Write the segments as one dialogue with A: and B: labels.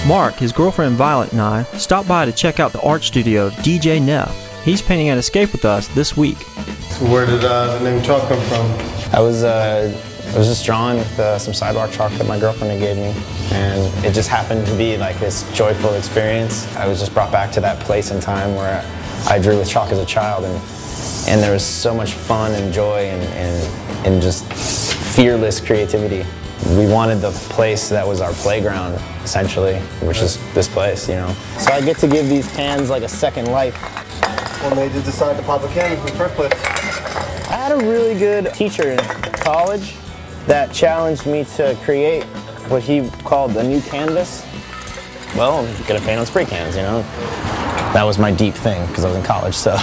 A: Mark, his girlfriend Violet, and I stopped by to check out the art studio of DJ Neff. He's painting an escape with us this week.
B: So where did the name chalk come from?
C: I was just drawing with some sidewalk chalk that my girlfriend had gave me, and it just happened to be like this joyful experience. I was just brought back to that place and time where I drew with chalk as a child, and there was so much fun and joy and just fearless creativity. We wanted the place that was our playground, essentially, which is this place, you know. So I get to give these cans like a second life.
B: What made you decide to pop a can in the first place?
C: I had a really good teacher in college that challenged me to create what he called a new canvas. Well, I'm gonna paint on spray cans, you know. That was my deep thing, because I was in college, so.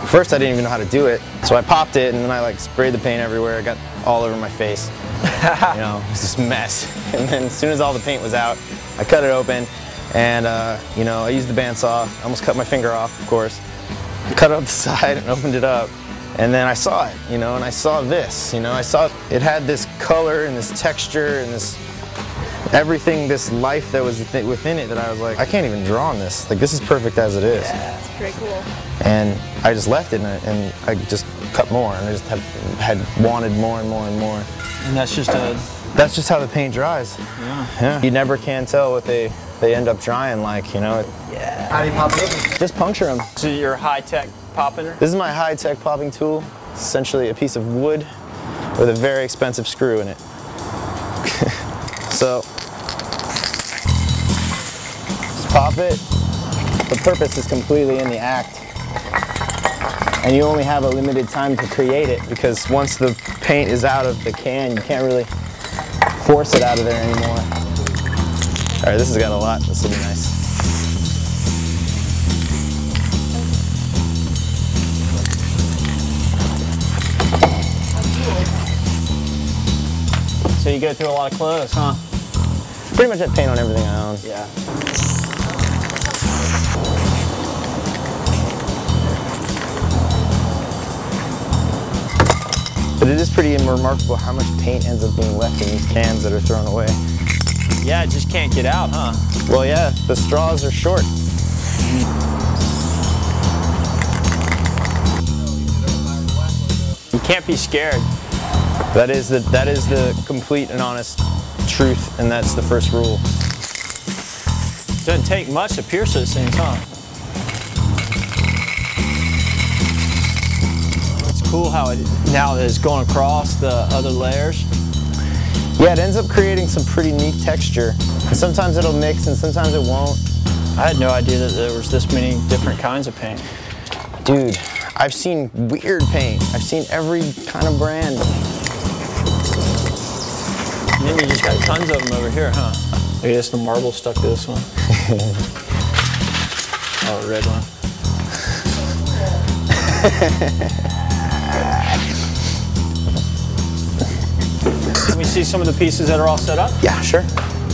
C: First, I didn't even know how to do it, so I popped it, and then I like sprayed the paint everywhere. It got all over my face. You know, it was this mess. And then as soon as all the paint was out, I cut it open, and you know, I used the bandsaw. I almost cut my finger off, of course. I cut it up the side and opened it up, and then I saw it, you know, and I saw this, you know, I saw it had this color and this texture and this everything, this life that was within it that I was like, I can't even draw on this. Like, this is perfect as it is.
D: Yeah, it's pretty cool.
C: And I just left it, and I just cut more, and I just had wanted more and more and more.
A: And that's just
C: how the paint dries. Yeah. You never can tell what they end up drying like, you know.
D: Yeah.
B: How do you pop it open?
C: Just puncture them.
A: So your high-tech popping?
C: This is my high-tech popping tool. It's essentially a piece of wood with a very expensive screw in it. So, just pop it. The purpose is completely in the act. And you only have a limited time to create it, because once the paint is out of the can, you can't really force it out of there anymore. All right, this has got a lot. This will be nice.
A: So you go through a lot of clothes, huh?
C: Pretty much have paint on everything I own.
A: Yeah.
C: But it is pretty remarkable how much paint ends up being left in these cans that are thrown away.
A: Yeah, it just can't get out, huh?
C: Well, yeah, the straws are short.
A: You can't be scared.
C: That is the complete and honest truth, and that's the first rule.
A: Doesn't take much to pierce those things, huh? It's cool how it now is going across the other layers.
C: Yeah, it ends up creating some pretty neat texture. And sometimes it'll mix and sometimes it won't.
A: I had no idea that there was this many different kinds of paint.
C: Dude, I've seen weird paint. I've seen every kind of brand.
A: And then you just got tons of them over here, huh? Look at this, the marble stuck to this one. Oh, red one. Can we see some of the pieces that are all set up?
C: Yeah, sure.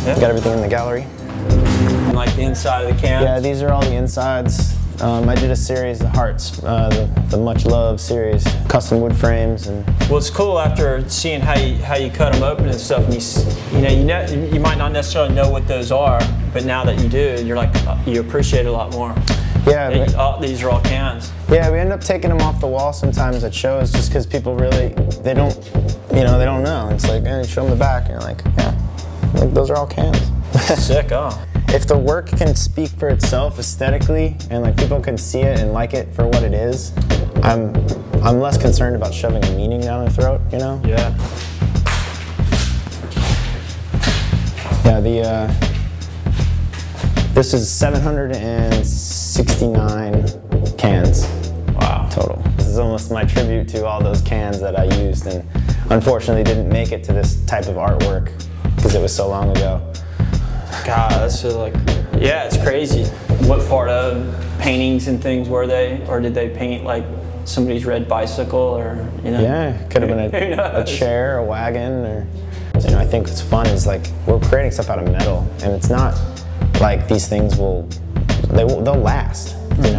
A: Yeah.
C: Got everything in the gallery.
A: And like the inside of the can?
C: Yeah, these are all the insides. I did a series, the Hearts, the Much Love series, custom wood frames. And
A: well, it's cool after seeing how you cut them open and stuff. And you might not necessarily know what those are, but now that you do, you're like, you appreciate it a lot more.
C: Yeah,
A: these are all cans.
C: Yeah, we end up taking them off the wall sometimes at shows just because people really, they don't know. It's like, you show them the back, and you're like, yeah, like, those are all cans.
A: Sick, oh.
C: If the work can speak for itself aesthetically, and like people can see it and like it for what it is, I'm less concerned about shoving a meaning down their throat, you know?
A: Yeah.
C: Yeah, this is 769 cans.
A: Wow.
C: Total. This is almost my tribute to all those cans that I used and unfortunately didn't make it to this type of artwork because it was so long ago.
A: God, that's so like, yeah, it's crazy. What part of paintings and things were they, or did they paint like somebody's red bicycle, or you know?
C: Yeah, it could have been a chair, a wagon, or you know. I think what's fun is like we're creating stuff out of metal, and it's not like these things they'll last. You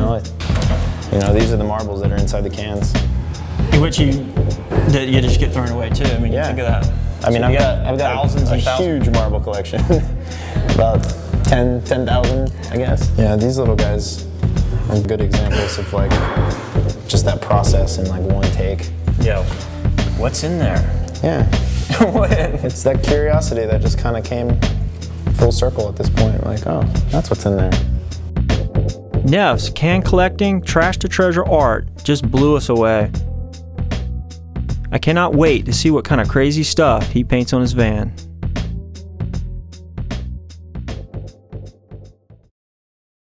C: know, these are the marbles that are inside the cans.
A: Which you just get thrown away too. I mean,
C: yeah.
A: Think of that.
C: I mean,
A: so
C: I've got
A: thousands
C: a
A: and thousands.
C: huge marble collection. About 10,000, I guess. Yeah, these little guys are good examples of like just that process in like one take.
A: Yo, what's in there?
C: Yeah. It's that curiosity that just kind of came full circle at this point. Like, oh, that's what's in there.
A: Neff's can collecting, trash to treasure art just blew us away. I cannot wait to see what kind of crazy stuff he paints on his van.